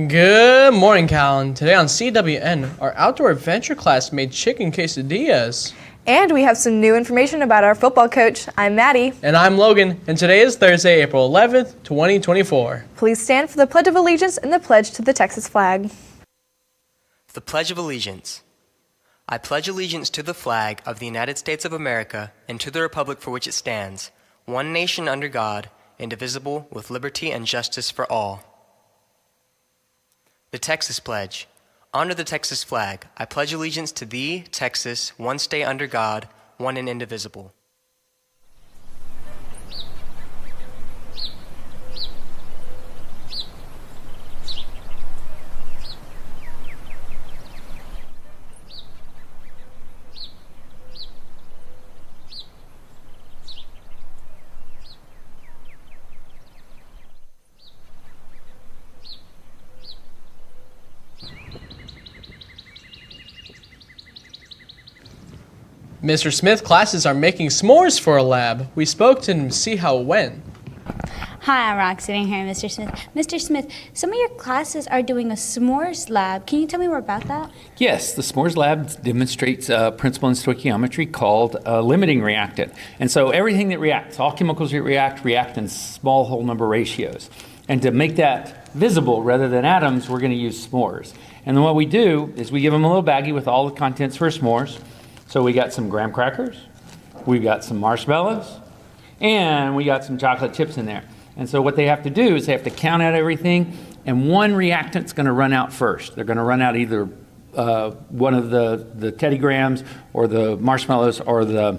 Good morning, Calallen. Today on CWN, our outdoor adventure class made chicken quesadillas. And we have some new information about our football coach. I'm Maddie. And I'm Logan, and today is Thursday, April 11th, 2024. Please stand for the Pledge of Allegiance and the pledge to the Texas flag. The Pledge of Allegiance. I pledge allegiance to the flag of the United States of America and to the republic for which it stands, one nation under God, indivisible, with liberty and justice for all. The Texas Pledge. Under the Texas flag, I pledge allegiance to thee, Texas, one state under God, one and indivisible. Mr. Smith classes are making s'mores for a lab. We spoke to him to see how it went. Hi, I'm Rox, sitting here, Mr. Smith. Mr. Smith, some of your classes are doing a Smores Lab. Can you tell me more about that? Yes, the Smores Lab demonstrates a principle in stoichiometry called a limiting reactant. And so everything that reacts, all chemicals that react in small whole number ratios. And to make that visible rather than atoms, we're going to use s'mores. And then what we do is we give them a little baggie with all the contents for s'mores. So we got some graham crackers, we've got some marshmallows, and we got some chocolate chips in there. And so what they have to do is they have to count out everything, and one reactant's going to run out first. They're going to run out either one of the Teddy Grahams or the marshmallows or the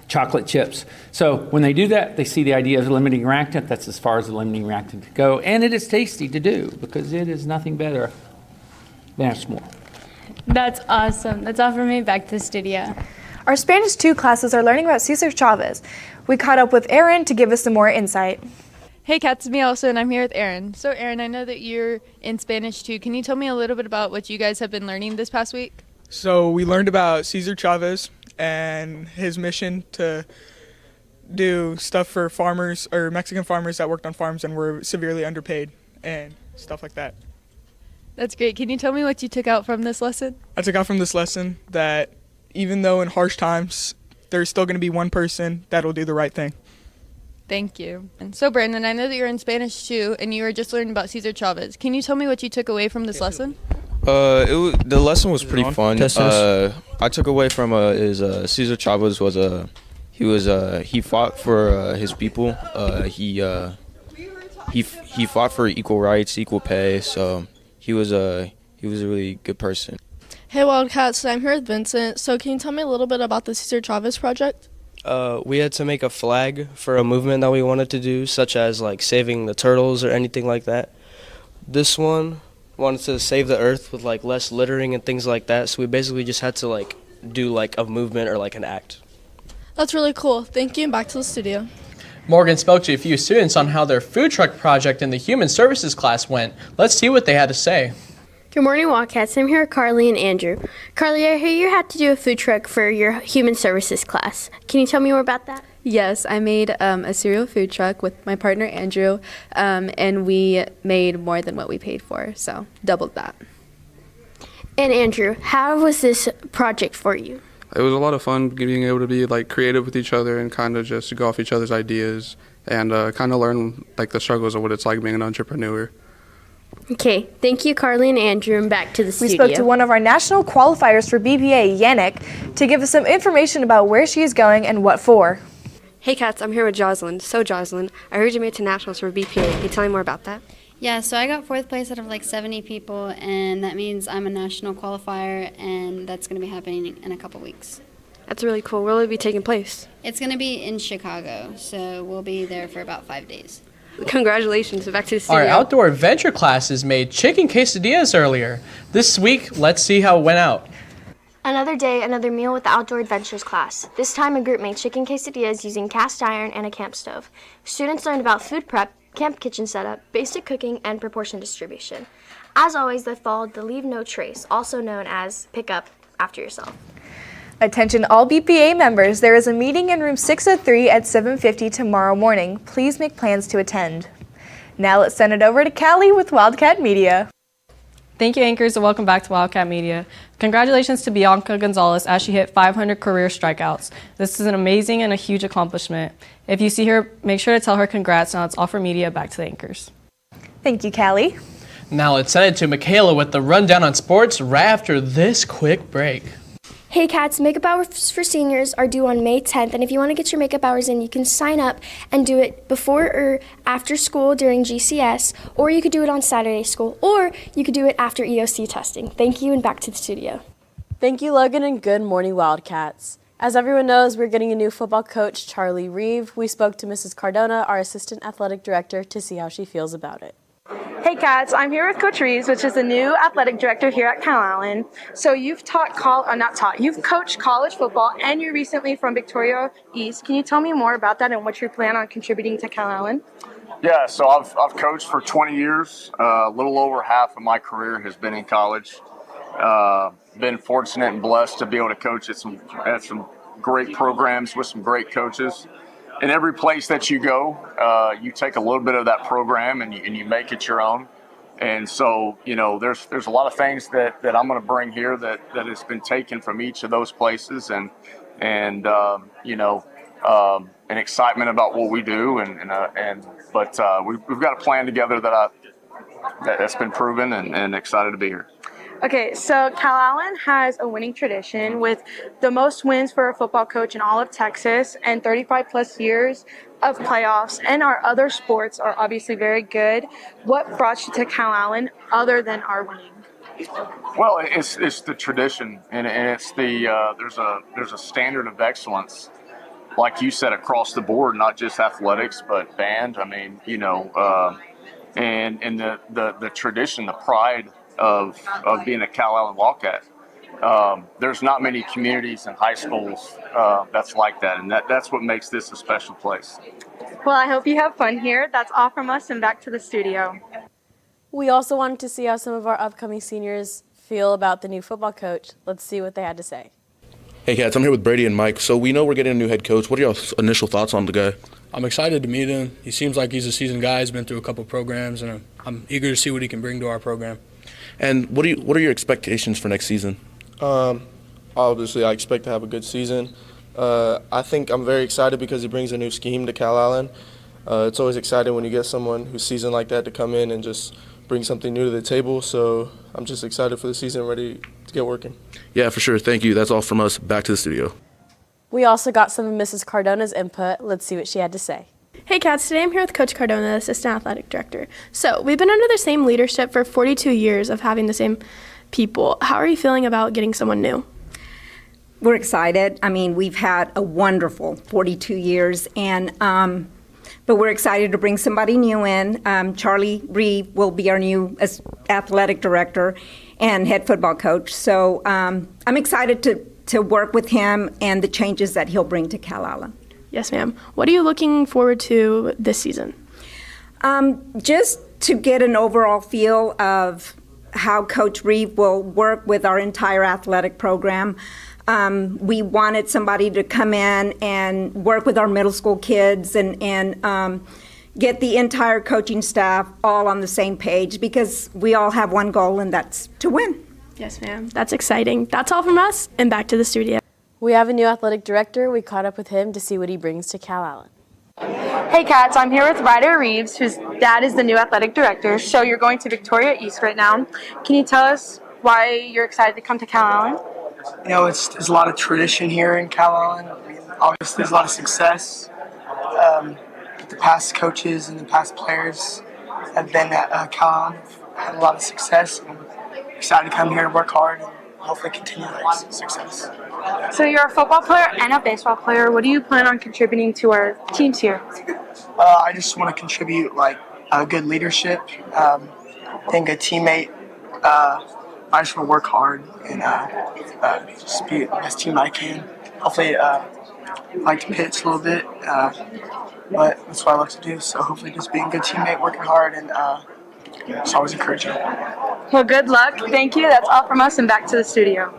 chocolate chips. So when they do that, they see the idea of the limiting reactant. That's as far as the limiting reactant can go, and it is tasty to do because it is nothing better than a s'more. That's awesome. That's all for me. Back to the studio. Our Spanish 2 classes are learning about Cesar Chavez. We caught up with Aaron to give us some more insight. Hey, Kat, it's me also, and I'm here with Aaron. So, Aaron, I know that you're in Spanish too. Can you tell me a little bit about what you guys have been learning this past week? So we learned about Cesar Chavez and his mission to do stuff for farmers or Mexican farmers that worked on farms and were severely underpaid and stuff like that. That's great. Can you tell me what you took out from this lesson? I took out from this lesson that even though in harsh times, there's still going to be one person that'll do the right thing. Thank you. And so, Brandon, I know that you're in Spanish too, and you were just learning about Cesar Chavez. Can you tell me what you took away from this lesson? The lesson was pretty fun. I took away from is Cesar Chavez was he fought for his people. He fought for equal rights, equal pay. So he was a really good person. Hey Wildcats, I'm here with Vincent. So can you tell me a little bit about the Cesar Chavez project? We had to make a flag for a movement that we wanted to do, such as like saving the turtles or anything like that. This one wanted to save the earth with like less littering and things like that. So we basically just had to like do like a movement or like an act. That's really cool. Thank you, and back to the studio. Morgan spoke to a few students on how their food truck project in the human services class went. Let's see what they had to say. Good morning, Wildcats. I'm here with Carly and Andrew. Carly, I hear you had to do a food truck for your human services class. Can you tell me more about that? Yes, I made a cereal food truck with my partner Andrew, and we made more than what we paid for, so doubled that. And Andrew, how was this project for you? It was a lot of fun being able to be like creative with each other and kind of just go off each other's ideas and kind of learn like the struggles of what it's like being an entrepreneur. Okay, thank you, Carly and Andrew, and back to the studio. We spoke to one of our national qualifiers for BPA, Yannick, to give us some information about where she is going and what for. Hey Cats, I'm here with Jocelyn. So Jocelyn, I heard you made it to nationals for BPA. Can you tell me more about that? Yeah, so I got 4th place out of like 70 people, and that means I'm a national qualifier, and that's going to be happening in a couple weeks. That's really cool. Where will it be taking place? It's going to be in Chicago, so we'll be there for about 5 days. Congratulations. Back to the studio. Our outdoor adventure classes made chicken quesadillas earlier. This week, let's see how it went out. Another day, another meal with the Outdoor Adventures class. This time, a group made chicken quesadillas using cast iron and a camp stove. Students learned about food prep, camp kitchen setup, basic cooking, and proportion distribution. As always, they followed the leave no trace, also known as pick up after yourself. Attention all BPA members, there is a meeting in room 603 at 7:50 tomorrow morning. Please make plans to attend. Now let's send it over to Callie with Wildcat Media. Thank you, anchors, and welcome back to Wildcat Media. Congratulations to Bianca Gonzalez as she hit 500 career strikeouts. This is an amazing and a huge accomplishment. If you see her, make sure to tell her congrats. Now let's offer media back to the anchors. Thank you, Callie. Now let's send it to Michaela with the rundown on sports right after this quick break. Hey Cats, makeup hours for seniors are due on May 10th, and if you want to get your makeup hours in, you can sign up and do it before or after school during GCS, or you could do it on Saturday school, or you could do it after EOC testing. Thank you, and back to the studio. Thank you, Logan, and good morning, Wildcats. As everyone knows, we're getting a new football coach, Charlie Reeve. We spoke to Mrs. Cardona, our assistant athletic director, to see how she feels about it. Hey Cats, I'm here with Coach Reeves, which is the new athletic director here at Calallen. So you've you've coached college football, and you're recently from Victoria East. Can you tell me more about that and what you plan on contributing to Calallen? Yeah, so I've coached for 20 years. A little over half of my career has been in college. Been fortunate and blessed to be able to coach at some great programs with some great coaches. In every place that you go, you take a little bit of that program and you make it your own. And so, there's a lot of things that I'm going to bring here that has been taken from each of those places, and an excitement about what we do, but we've got a plan together that's been proven, and excited to be here. Okay, so Calallen has a winning tradition with the most wins for a football coach in all of Texas and 35 plus years of playoffs, and our other sports are obviously very good. What brought you to Calallen other than our winning? Well, it's the tradition, and it's there's a standard of excellence, like you said, across the board, not just athletics, but band. I mean, and the tradition, the pride of being a Calallen Wildcat. There's not many communities and high schools that's like that, and that's what makes this a special place. Well, I hope you have fun here. That's all from us, and back to the studio. We also wanted to see how some of our upcoming seniors feel about the new football coach. Let's see what they had to say. Hey Cats, I'm here with Brady and Mike. So we know we're getting a new head coach. What are your initial thoughts on the guy? I'm excited to meet him. He seems like he's a seasoned guy. He's been through a couple programs, and I'm eager to see what he can bring to our program. And what are your expectations for next season? Obviously, I expect to have a good season. I think I'm very excited because he brings a new scheme to Calallen. It's always exciting when you get someone who's seasoned like that to come in and just bring something new to the table. So I'm just excited for the season, ready to get working. Yeah, for sure. Thank you. That's all from us. Back to the studio. We also got some of Mrs. Cardona's input. Let's see what she had to say. Hey Cats, today I'm here with Coach Cardona, Assistant Athletic Director. So we've been under the same leadership for 42 years of having the same people. How are you feeling about getting someone new? We're excited. I mean, we've had a wonderful 42 years, and but we're excited to bring somebody new in. Charlie Reeve will be our new athletic director and head football coach. So I'm excited to work with him and the changes that he'll bring to Calallen. Yes, ma'am. What are you looking forward to this season? Just to get an overall feel of how Coach Reeve will work with our entire athletic program. We wanted somebody to come in and work with our middle school kids and get the entire coaching staff all on the same page, because we all have one goal, and that's to win. Yes, ma'am. That's exciting. That's all from us, and back to the studio. We have a new athletic director. We caught up with him to see what he brings to Calallen. Hey Cats, I'm here with Ryder Reeves, whose dad is the new athletic director. So you're going to Victoria East right now. Can you tell us why you're excited to come to Calallen? There's a lot of tradition here in Calallen. I mean, obviously, there's a lot of success. The past coaches and the past players have been at Calallen, have had a lot of success. And I'm excited to come here and work hard and hopefully continue that success. So you're a football player and a baseball player. What do you plan on contributing to our teams here? I just want to contribute good leadership, being a good teammate. I just want to work hard and just be the best team I can. Hopefully, I like to pitch a little bit, but that's what I like to do. So hopefully just being a good teammate, working hard, and it's always encouraging. Well, good luck. Thank you. That's all from us, and back to the studio.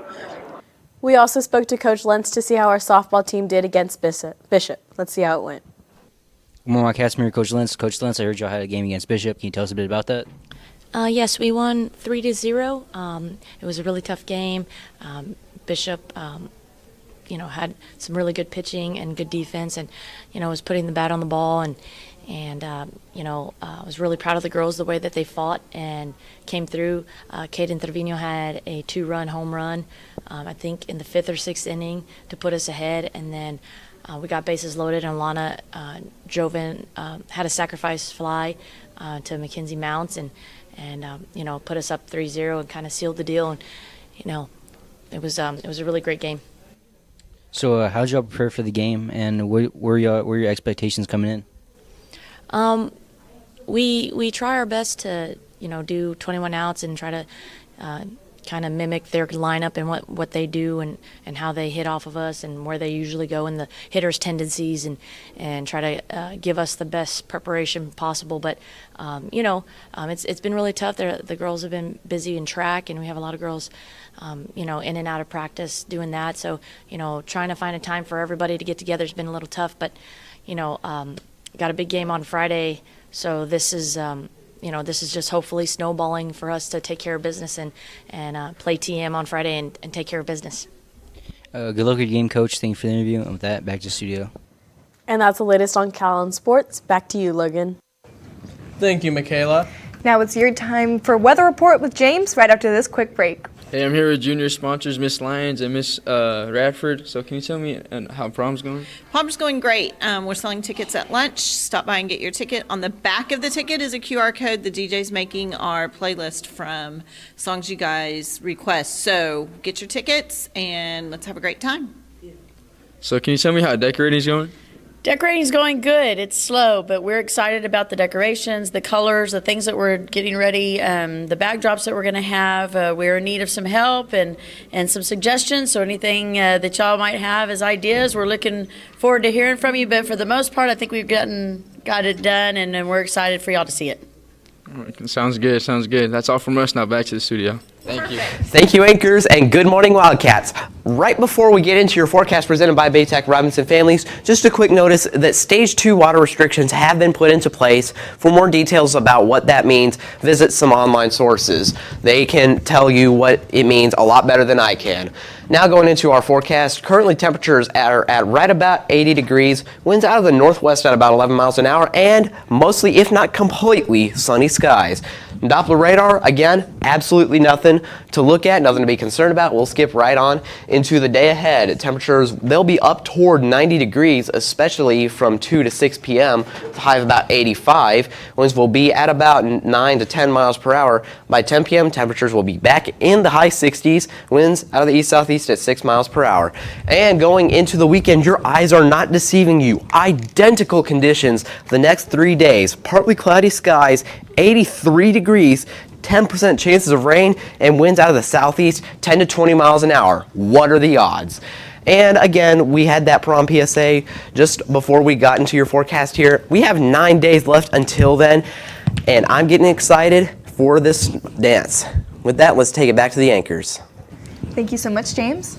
We also spoke to Coach Lentz to see how our softball team did against Bishop. Let's see how it went. Good morning, Wildcats. I'm here, Coach Lentz. Coach Lentz, I heard y'all had a game against Bishop. Can you tell us a bit about that? Yes, we won 3-0. It was a really tough game. Bishop, had some really good pitching and good defense, and was putting the bat on the ball, and I was really proud of the girls, the way that they fought and came through. Caden Trevino had a 2-run home run, I think in the 5th or 6th inning, to put us ahead, and then we got bases loaded, and Lana Joven had a sacrifice fly to Mackenzie Mounts, and put us up 3-0 and kind of sealed the deal. And it was a really great game. So how did y'all prepare for the game, and what were your expectations coming in? We try our best to do 21 outs and try to kind of mimic their lineup and what they do and how they hit off of us and where they usually go and the hitters' tendencies and try to give us the best preparation possible. But it's been really tough. The girls have been busy in track, and we have a lot of girls in and out of practice doing that. So trying to find a time for everybody to get together has been a little tough. But got a big game on Friday, so this is this is just hopefully snowballing for us to take care of business and play TM on Friday and take care of business. Good luck with your game, Coach. Thank you for the interview. And with that, back to the studio. And that's the latest on Calallen Sports. Back to you, Logan. Thank you, Michaela. Now it's your time for Weather Report with James right after this quick break. Hey, I'm here with junior sponsors, Miss Lyons and Miss Radford. So can you tell me how prom's going? Prom's going great. We're selling tickets at lunch. Stop by and get your ticket. On the back of the ticket is a QR code. The DJ's making our playlist from songs you guys request. So get your tickets and let's have a great time. So can you tell me how decorating's going? Decorating's going good. It's slow, but we're excited about the decorations, the colors, the things that we're getting ready, the backdrops that we're going to have. We're in need of some help and some suggestions, so anything that y'all might have as ideas, we're looking forward to hearing from you. But for the most part, I think we've got it done, and we're excited for y'all to see it. All right, sounds good, sounds good. That's all from us. Now back to the studio. Thank you. Thank you, anchors, and good morning, Wildcats. Right before we get into your forecast presented by Baytech Robinson Families, just a quick notice that Stage 2 water restrictions have been put into place. For more details about what that means, visit some online sources. They can tell you what it means a lot better than I can. Now going into our forecast, currently temperatures are at right about 80 degrees, winds out of the northwest at about 11 miles an hour, and mostly, if not completely, sunny skies. Doppler radar, again, absolutely nothing to look at, nothing to be concerned about. We'll skip right on into the day ahead. Temperatures, they'll be up toward 90 degrees, especially from 2 to 6 p.m., with a high of about 85. Winds will be at about 9 to 10 miles per hour. By 10 p.m., temperatures will be back in the high 60s, winds out of the east-southeast at 6 miles per hour. And going into the weekend, your eyes are not deceiving you. Identical conditions the next 3 days. Partly cloudy skies, 83 degrees, 10% chances of rain, and winds out of the southeast 10 to 20 miles an hour. What are the odds? And again, we had that prom PSA just before we got into your forecast here. We have 9 days left until then, and I'm getting excited for this dance. With that, let's take it back to the anchors. Thank you so much, James.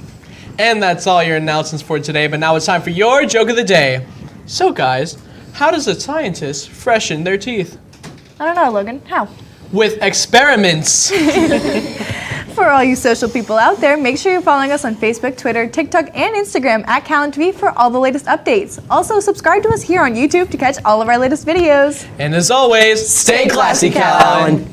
And that's all your announcements for today, but now it's time for your joke of the day. So guys, how does a scientist freshen their teeth? I don't know, Logan. How? With experiments. For all you social people out there, make sure you're following us on Facebook, Twitter, TikTok, and Instagram at CalallenTV for all the latest updates. Also, subscribe to us here on YouTube to catch all of our latest videos. And as always, stay classy, Calallen.